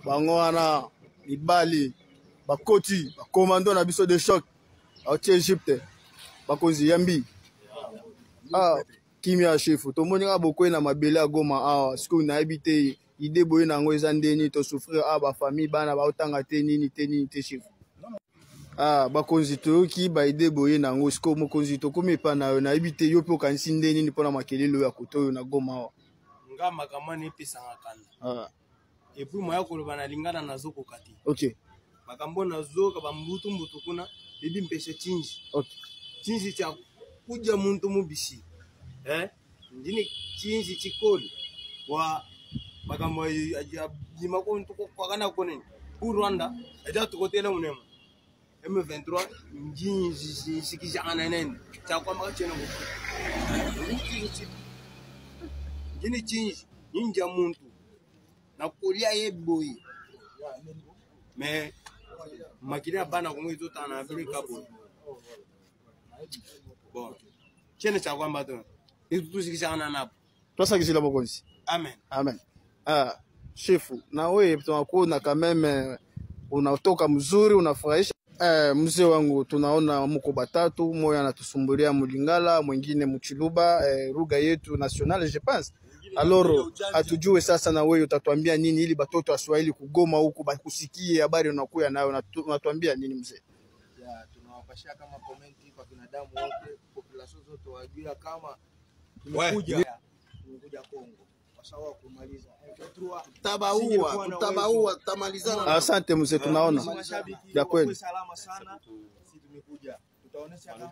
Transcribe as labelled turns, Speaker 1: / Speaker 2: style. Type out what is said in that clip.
Speaker 1: bango wana mibali bakoti bakomando na biso de choc auti Egypte bakonzi yambi kimia chefu tomoni nga bokoye na mabele agoma awa siku na habite ide boye nango eza ndeni to souffrir ba famille bana ba otanga te nini te chefu bakonzi toyoki ba ide boye nango siku mokonzi tokomi pa na yo na habite yo pe okanisi ndeni ni pona makelelo ya kotoyo na goma awa
Speaker 2: nga makamani epesanga kanda et puis moya koloba na lingana nazoko kati
Speaker 1: OK
Speaker 2: makambo nazoka bambutu mbutu kuna bibi mpeshe chinji
Speaker 1: OK
Speaker 2: chinji cha kuja muntu mubisi ndini chinji chikoli wa makambo ya jimako ntuko kwa kana koneni ku Rwanda eja tukotele munemo M23 njinji sikijana nene cha kwa makacheno ndini chinji ninja muntu na kolia yeboy mais makina bana ko ngito tana Afrika bon chene cha kwamba to tusikishana napo
Speaker 1: twasakisila bokonzi amen chefu na wewe tunakuona kama meme unatoka mzuri unafurahisha mzee wangu tunaona mko batatu moja anatusumbulia Mulingala mwingine Mchiluba lugha yetu nationale je pense alors atujue sasa na wewe utatuambia nini ili batoto wa Swahili kugoma huko bakusikie habari unakuya nayo unatuambia nini mzee
Speaker 3: tunawapashia kama comment kwa binadamu wote population zote wajua kama tumekuja Kongo kwa sababu kumaliza tutabaua tutamalizana.
Speaker 1: Asante mzee tunaona ya kweli
Speaker 3: salama sana sisi tumekuja tutaonesha kama